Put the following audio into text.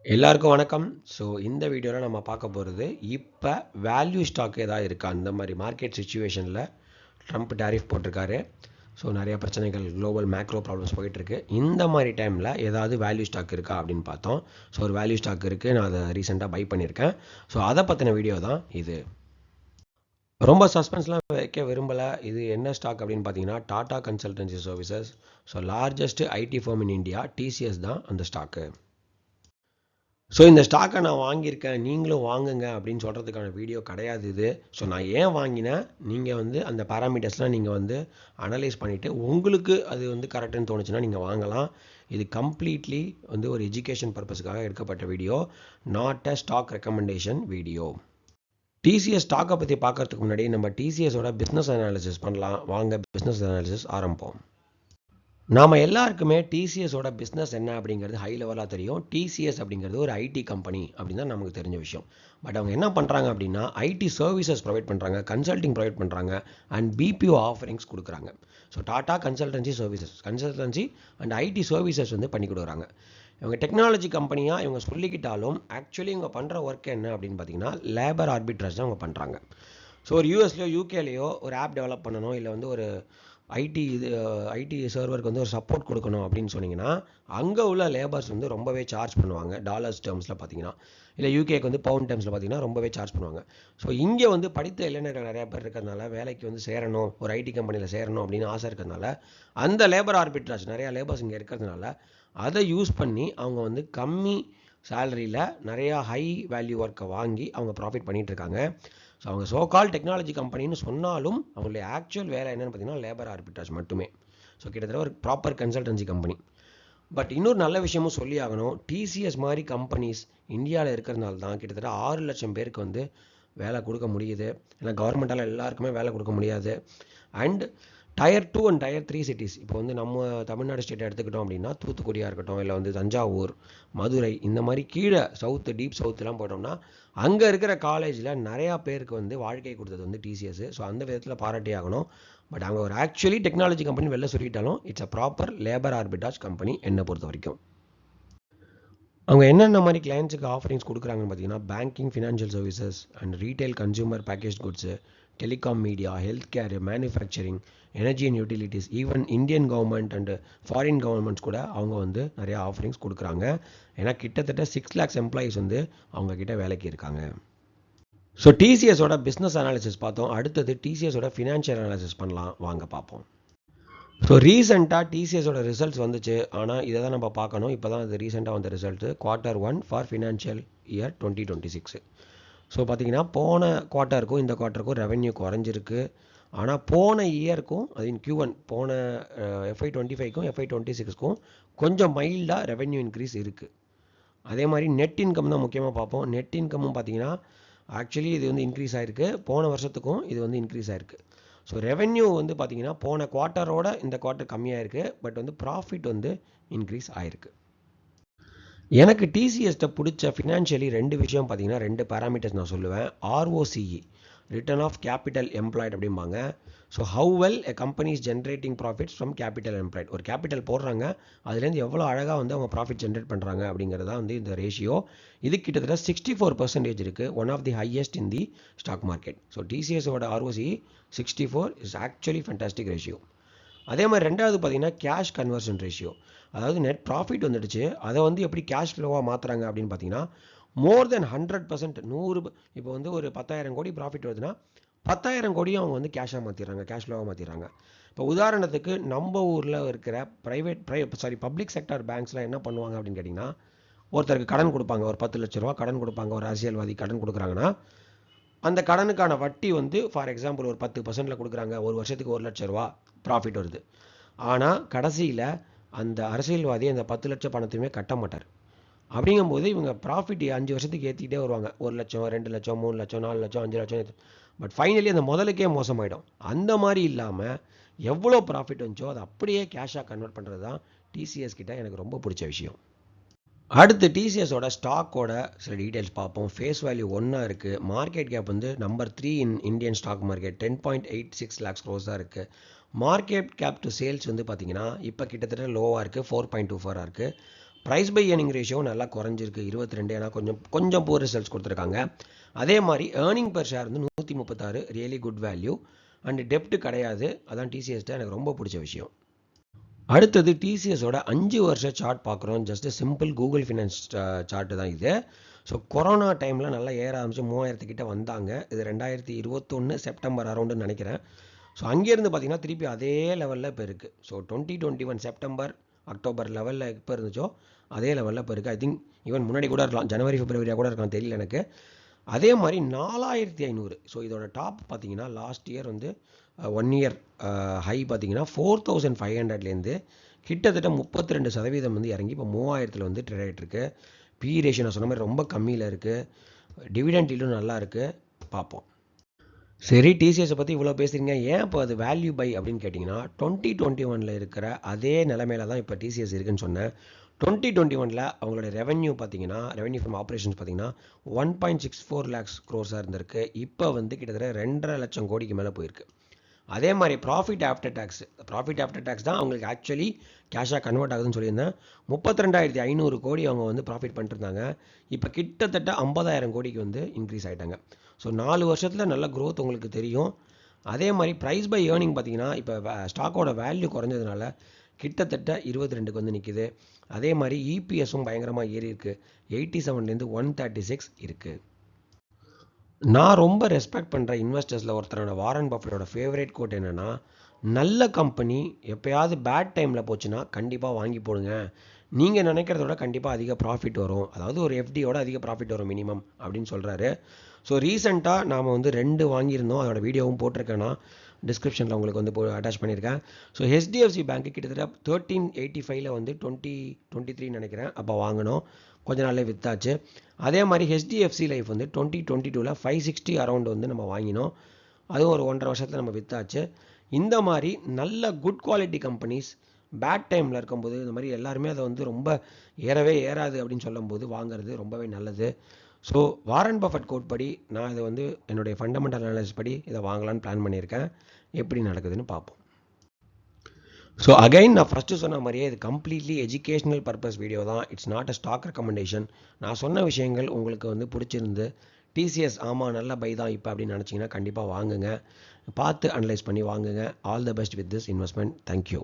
எல்லாருக்கும் வணக்கம். ஸோ இந்த வீடியோவில் நம்ம பார்க்க போகிறது இப்போ வேல்யூ ஸ்டாக் ஏதாவது இருக்கா அந்த மாதிரி மார்க்கெட் சுச்சுவேஷனில் ட்ரம்ப் டேரிஃப் போட்டிருக்காரு. ஸோ நிறைய பிரச்சனைகள் குளோபல் மேக்ரோ ப்ராப்ளம்ஸ் போயிட்டுருக்கு. இந்த மாதிரி டைமில் ஏதாவது வேல்யூ ஸ்டாக் இருக்கா அப்படின்னு பார்த்தோம். ஸோ ஒரு வேல்யூ ஸ்டாக் இருக்குது, நான் அதை ரீசெண்டாக பை பண்ணியிருக்கேன். ஸோ அதை பற்றின வீடியோ தான் இது. ரொம்ப சஸ்பென்ஸ்லாம் வைக்க விரும்பலை. இது என்ன ஸ்டாக் அப்படின்னு பார்த்தீங்கன்னா Tata consultancy services. So largest IT firm in India TCS தான் அந்த ஸ்டாக்கு. ஸோ இந்த ஸ்டாக்கை நான் வாங்கியிருக்கேன், நீங்களும் வாங்குங்க அப்படின்னு சொல்கிறதுக்கான வீடியோ கிடையாது இது. ஸோ நான் ஏன் வாங்கினேன், நீங்கள் வந்து அந்த பேராமீட்டர்ஸ்லாம் நீங்கள் வந்து அனலைஸ் பண்ணிவிட்டு உங்களுக்கு அது வந்து கரெக்டுன்னு தோணுச்சுன்னா நீங்கள் வாங்கலாம். இது கம்ப்ளீட்லி வந்து ஒரு எஜுகேஷன் பர்பஸுக்காக எடுக்கப்பட்ட video, not a stock recommendation video. TCS ஸ்டாக்கை பற்றி பார்க்கறதுக்கு முன்னாடி நம்ம டிசிஎஸோட பிஸ்னஸ் அனாலிசிஸ் பண்ணலாம். வாங்க பிஸ்னஸ் அனாலிசிஸ் ஆரம்பிப்போம். நாம் எல்லாருக்குமே டிசிஎஸோட பிஸ்னஸ் என்ன அப்படிங்கிறது ஹை லெவலாக தெரியும். டிசிஎஸ் அப்படிங்கிறது ஒரு ஐடி கம்பெனி அப்படின்னு தான் நமக்கு தெரிஞ்ச விஷயம். பட் அவங்க என்ன பண்ணுறாங்க அப்படின்னா ஐடி சர்வீசஸ் ப்ரொவைட் பண்ணுறாங்க, கன்சல்டிங் ப்ரொவைட் பண்ணுறாங்க அண்ட் பிபிஓ ஆஃபரிங்ஸ் கொடுக்குறாங்க. So Tata consultancy services, consultancy and IT services வந்து பண்ணி கொடுக்குறாங்க. இவங்க டெக்னாலஜி கம்பெனியாக இவங்க சொல்லிக்கிட்டாலும் ஆக்சுவலி இவங்க பண்ணுற ஒர்க் என்ன அப்படின்னு பார்த்தீங்கன்னா லேபர் ஆர்பிட்ரேஜ் தான் அவங்க பண்ணுறாங்க. ஸோ ஒரு யூஎஸ்லையோ யூகேலையோ ஒரு ஆப் டெவலப் பண்ணணும், இல்லை வந்து ஒரு ஐடி சர்வருக்கு வந்து ஒரு சப்போர்ட் கொடுக்கணும் அப்படின்னு சொன்னீங்கன்னா அங்கே உள்ள லேபர்ஸ் வந்து ரொம்பவே சார்ஜ் பண்ணுவாங்க. டாலர்ஸ் டேர்ம்ஸில் பார்த்தீங்கன்னா, இல்லை யூகேக்கு வந்து பவுண்ட் டேர்ம்ஸில் பார்த்தீங்கன்னா ரொம்பவே சார்ஜ் பண்ணுவாங்க. ஸோ இங்கே வந்து படித்த இளைஞர்கள் நிறையா பேர் இருக்கிறதுனால வேலைக்கு வந்து சேரணும், ஒரு ஐடி கம்பெனியில் சேரணும் அப்படின்னு ஆசை இருக்கிறதுனால அந்த லேபர் ஆர்பிட்ராஜ் நிறையா லேபர்ஸ் இங்கே இருக்கிறதுனால அதை யூஸ் பண்ணி அவங்க வந்து கம்மி சேலரியில் நிறையா ஹை வேல்யூ ஒர்க்கை வாங்கி அவங்க ப்ராஃபிட் பண்ணிகிட்டு இருக்காங்க. ஸோ அவங்க சோகால் டெக்னாலஜி கம்பெனின்னு சொன்னாலும் அவங்களுடைய ஆக்சுவல் வேலை என்னென்னு பார்த்தீங்கன்னா லேபர் ஆர்பிட்ராஜ் மட்டுமே. ஸோ கிட்டத்தட்ட ஒரு ப்ராப்பர் கன்சல்டன்சி கம்பெனி. பட் இன்னொரு நல்ல விஷயமும் சொல்லி ஆகணும், டிசிஎஸ் மாதிரி கம்பெனிஸ் இந்தியாவில் இருக்கிறதுனால தான் கிட்டத்தட்ட 6 லட்சம் பேருக்கு வந்து வேலை கொடுக்க முடியுது. ஏன்னா கவர்மெண்ட்டால் எல்லாருக்குமே வேலை கொடுக்க முடியாது. And tier 2 and tier 3 cities, இப்போ வந்து நம்ம தமிழ்நாடு ஸ்டேட்டை எடுத்துக்கிட்டோம் அப்படின்னா தூத்துக்குடியாக இருக்கட்டும், இல்லை வந்து தஞ்சாவூர், மதுரை, இந்த மாதிரி கீழே சவுத்து டீப் சவுத்துலாம் போயிட்டோம்னா அங்கே இருக்கிற காலேஜில் நிறையா பேருக்கு வந்து வாழ்க்கை கொடுத்தது வந்து டிசிஎஸ். ஸோ அந்த விதத்தில் பாராட்டி ஆகணும். பட் அவங்க ஒரு ஆக்சுவலி டெக்னாலஜி கம்பெனி வெளில சொல்லிட்டாலும் it's a proper labour arbitrage company என்னை பொறுத்த வரைக்கும். அவங்க என்னென்ன மாதிரி கிளைண்ட்ஸுக்கு ஆஃபரிங்ஸ் கொடுக்குறாங்கன்னு பார்த்தீங்கன்னா banking, financial services and retail, consumer package goods, telecom, media, health care, manufacturing, energy and utilities, even Indian government and foreign governments கூட அவங்க வந்து நிறையா ஆஃபரிங்ஸ் கொடுக்குறாங்க. ஏன்னா கிட்டத்தட்ட 6 lakhs எம்ப்ளாயீஸ் வந்து அவங்கக்கிட்ட வேலைக்கு இருக்காங்க. ஸோ டிசிஎஸோட பிஸ்னஸ் அனாலிசிஸ் பார்த்தோம். அடுத்தது டிசிஎஸோட ஃபினான்ஷியல் அனாலிசிஸ் பண்ணலாம், வாங்க பார்ப்போம். ஸோ ரீசெண்டாக டிசிஎஸோட ரிசல்ட்ஸ் வந்துச்சு, ஆனால் இதை தான் நம்ம பார்க்கணும். இப்போ தான் அது ரீசெண்டாக வந்த result Q1 for financial year 2026. So பார்த்தீங்கன்னா போன குவார்ட்டருக்கும் இந்த குவார்ட்டருக்கும் ரெவென்யூ குறைஞ்சிருக்கு. ஆனால் போன இயருக்கும் அது Q1 போன FY25க்கும் FY26க்கும் கொஞ்சம் மைல்டாக ரெவென்யூ இன்க்ரீஸ் இருக்குது. அதே மாதிரி நெட் இன்கம் தான் முக்கியமாக பார்ப்போம். நெட் இன்கமும் பார்த்தீங்கன்னா ஆக்சுவலி இது வந்து இன்க்ரீஸ் ஆகிருக்கு, போன வருஷத்துக்கும் இது வந்து இன்க்ரீஸ் ஆகிருக்கு. ஸோ ரெவென்யூ வந்து பார்த்தீங்கன்னா போன குவார்ட்டரோட இந்த குவார்ட்டர் கம்மியாக இருக்குது, பட் வந்து ப்ராஃபிட் வந்து இன்க்ரீஸ் ஆகிருக்கு. எனக்கு டிசிஎஸ்ட்டை பிடிச்ச ஃபினான்ஷியலி 2 விஷயம் பார்த்தீங்கன்னா 2 பேராமீட்டர்ஸ் நான் சொல்லுவேன். ROCE, return of capital employed அப்படிம்பாங்க. So how well a company is generating profits from capital employed. ஒரு கேபிட்டல் போடுறாங்க, அதுலேருந்து எவ்வளோ அழகாக வந்து அவங்க ப்ராஃபிட் ஜென்ரேட் பண்ணுறாங்க அப்படிங்கிறது தான் வந்து இந்த ரேஷியோ. இது கிட்டத்தட்ட 64% இருக்குது, one of the highest in the stock market. So டிசிஎஸோட ROCE 64 is actually fantastic ratio. அதே மாதிரி ரெண்டாவது பார்த்தீங்கன்னா கேஷ் கன்வர்ஷன் ரேஷியோ. அதாவது நெட் ப்ராஃபிட் வந்துடுச்சு, அதை வந்து எப்படி கேஷ் ஃப்ளோவாக மாற்றுறாங்க அப்படின்னு பார்த்தீங்கன்னா மோர் தென் 100%. 100 இப்போ வந்து ஒரு 10,000 கோடி ப்ராஃபிட் வருதுன்னா 10,000 கோடியும் அவங்க வந்து கேஷாக மாற்றிடுறாங்க, கேஷ் ஃப்ளோவாக மாற்றிடுறாங்க. இப்போ உதாரணத்துக்கு நம்ம ஊரில் இருக்கிற பப்ளிக் செக்டார் பேங்க்ஸ்லாம் என்ன பண்ணுவாங்க அப்படின்னு கேட்டிங்கன்னா, ஒருத்தருக்கு கடன் கொடுப்பாங்க, ஒரு 10 லட்ச ரூபா கடன் கொடுப்பாங்க. ஒரு அரசியல்வாதி கடன் கொடுக்குறாங்கன்னா அந்த கடனுக்கான வட்டி வந்து ஃபார் எக்ஸாம்பிள் ஒரு 10%ல் கொடுக்குறாங்க, ஒரு வருஷத்துக்கு 1 லட்ச ரூபா ப்ராஃபிட் வருது. ஆனால் கடைசியில் அந்த அரசியல்வாதி அந்த 10 லட்சம் பணத்தையுமே கட்ட மாட்டார். அப்படிங்கும்போது இவங்க ப்ராஃபிட் 5 வருஷத்துக்கு ஏற்றிக்கிட்டே வருவாங்க, 1 லட்சம், 2 லட்சம், 3 லட்சம், 4 லட்சம், 5 லட்சம். பட் ஃபைனலி அந்த முதலுக்கே மோசமாயிடும். அந்த மாதிரி இல்லாமல் எவ்வளோ ப்ராஃபிட் வந்துச்சோ அதை அப்படியே கேஷாக கன்வெர்ட் பண்ணுறது தான் டிசிஎஸ் கிட்ட எனக்கு ரொம்ப பிடிச்ச விஷயம். அடுத்து டிசிஎஸோட ஸ்டாக்கோட சில டீட்டெயில்ஸ் பார்ப்போம். ஃபேஸ் வேல்யூ 1 இருக்குது. மார்க்கெட் கேப் வந்து number 3 in Indian stock market, 10.86 lakhs crores தான் இருக்குது. மார்க்கெட் கேப் டு சேல்ஸ் வந்து பார்த்தீங்கன்னா இப்போ கிட்டத்தட்ட லோவாக இருக்குது, 4.24 இருக்குது. ப்ரைஸ் பை ஏர்னிங் ரேஷியோ நல்லா குறைஞ்சிருக்கு 22. ஏன்னா கொஞ்சம் போர் ரிசல்ட்ஸ் கொடுத்துருக்காங்க. அதே மாதிரி ஏர்னிங் பர் ஷேர் வந்து 136, ரியலி குட் வேல்யூ. அண்ட் டெப்ட் கிடையாது, அதான் டிசிஎஸ்ட எனக்கு ரொம்ப பிடிச்ச விஷயம். அடுத்தது டிசிஎஸோட 5 வருஷ சார்ட் பார்க்குறோம். Just simple Google finance chart தான் இது. ஸோ கொரோனா டைமில் நல்லா ஏற ஆரம்பிச்சு 3000 கிட்ட வந்தாங்க. இது 2021 செப்டம்பர் அரௌண்டுன்னு நினைக்கிறேன். ஸோ அங்கேருந்து பார்த்தீங்கன்னா திருப்பி அதே லெவலில் இப்போ இருக்குது. ஸோ 2021 செப்டம்பர் அக்டோபர் லெவலில் இப்போ இருந்துச்சோ அதே லெவலில் இப்போ இருக்குது. ஐ திங்க் ஈவன் முன்னாடி கூட இருக்கலாம், ஜனவரி பிப்ரவரியாக கூட இருக்கலாம், தெரியல எனக்கு. அதே மாதிரி 4500. ஸோ இதோட டாப் பார்த்தீங்கன்னா லாஸ்ட் இயர் வந்து 1 இயர் ஹை பார்த்தீங்கன்னா 4500லேருந்து கிட்டத்தட்ட 32% வந்து இறங்கி இப்போ 3000 வந்து ட்ரேட் ஆகிட்டு இருக்கு. பி ரேஷியோ நான் சொன்ன மாதிரி ரொம்ப கம்மியில் இருக்குது. டிவிடெண்ட் ஈல்டும் நல்லா இருக்குது. பார்ப்போம். சரி, டிசிஎஸை பற்றி இவ்வளோ பேசுகிறீங்க, ஏன் இப்போ அது வேல்யூ பை அப்படின்னு கேட்டிங்கன்னா 2021 இருக்கிற அதே நிலைமையில தான் இப்போ டிசிஎஸ் இருக்குன்னு சொன்னேன். 2021 அவங்களோட ரெவென்யூ பார்த்தீங்கன்னா, ரெவென்யூ ஃப்ரம் ஆப்ரேஷன்ஸ் பார்த்தீங்கன்னா 1.64 lakhs crores இருந்திருக்கு. இப்போ வந்து கிட்டத்தட்ட 2.5 லட்சம் கோடிக்கு மேலே போயிருக்கு. அதே மாதிரி ப்ராஃபிட் ஆஃப்டர் டேக்ஸ் தான் அவங்களுக்கு ஆக்சுவலி கேஷாக கன்வெர்ட் ஆகுதுன்னு சொல்லியிருந்தேன். 32,500 கோடி அவங்க வந்து ப்ராஃபிட் பண்ணிருந்தாங்க. இப்போ கிட்டத்தட்ட 50,000 கோடிக்கு வந்து இன்க்ரீஸ் ஆகிட்டாங்க. ஸோ 4 வருஷத்தில் நல்ல க்ரோத் உங்களுக்கு தெரியும். அதே மாதிரி ப்ரைஸ் பை ஏர்னிங் பார்த்தீங்கன்னா இப்போ ஸ்டாக்கோட வேல்யூ குறைஞ்சதுனால கிட்டத்தட்ட 22க்கு வந்து நிற்கிது. அதே மாதிரி இபிஎஸும் பயங்கரமாக ஏறி இருக்குது. 87லேருந்து 136 இருக்குது. நான் ரொம்ப ரெஸ்பெக்ட் பண்ணுற இன்வெஸ்டர்ஸில் ஒருத்தரோட வாரன் பஃபெட்டோட ஃபேவரேட் கோட் என்னென்னா, நல்ல கம்பெனி எப்போயாவது பேட் டைமில் போச்சுன்னா கண்டிப்பாக வாங்கி போடுங்க, நீங்கள் நினைக்கிறத விட கண்டிப்பாக அதிக ப்ராஃபிட் வரும், அதாவது ஒரு எஃப்டியோட அதிக ப்ராஃபிட் வரும் மினிமம் அப்படின்னு சொல்கிறாரு. ஸோ ரீசெண்டாக நாம் வந்து 2 வாங்கியிருந்தோம், அதோட வீடியோவும் போட்டிருக்கேன்னா டிஸ்கிரிப்ஷனில் உங்களுக்கு வந்து அட்டாச் பண்ணியிருக்கேன். ஸோ ஹெச்டிஎஃப்சி பேங்க்கு கிட்டத்தட்ட 1385 வந்து 2023 நினைக்கிறேன் அப்போ வாங்கினோம், கொஞ்ச நாளே வித்தாச்சு. அதே மாதிரி ஹெச்டிஎஃப்சி லைஃப் வந்து 2022 560 அரௌண்ட் வந்து நம்ம வாங்கினோம், அதுவும் ஒரு 1.5 வருஷத்தில் நம்ம வித்தாச்சு. இந்த மாதிரி நல்ல குட் குவாலிட்டி கம்பெனிஸ் பேட் டைமில் இருக்கும்போது இந்த மாதிரி எல்லாருமே அதை வந்து ரொம்ப ஏறவே ஏறாது அப்படின்னு சொல்லும்போது வாங்குறது ரொம்பவே நல்லது. ஸோ வாரன் பஃபெட் கோட் படி நான் இதை வந்து என்னுடைய ஃபண்டமெண்டல் அனாலிசிஸ் படி இதை வாங்கலான்னு பிளான் பண்ணியிருக்கேன். எப்படி நடக்குதுன்னு பார்ப்போம். ஸோ அகைன் நான் ஃபஸ்ட்டு சொன்ன மாதிரியே இது கம்ப்ளீட்லி எஜுகேஷ்னல் பர்பஸ் வீடியோ தான். It's not a stock recommendation. நான் சொன்ன விஷயங்கள் உங்களுக்கு வந்து பிடிச்சிருந்து டிசிஎஸ் ஆமாம் நல்ல பை தான் இப்போ அப்படின்னு நினச்சிங்கன்னா கண்டிப்பாக வாங்குங்க, பார்த்து அனலைஸ் பண்ணி வாங்குங்க. All the best with this investment. Thank you.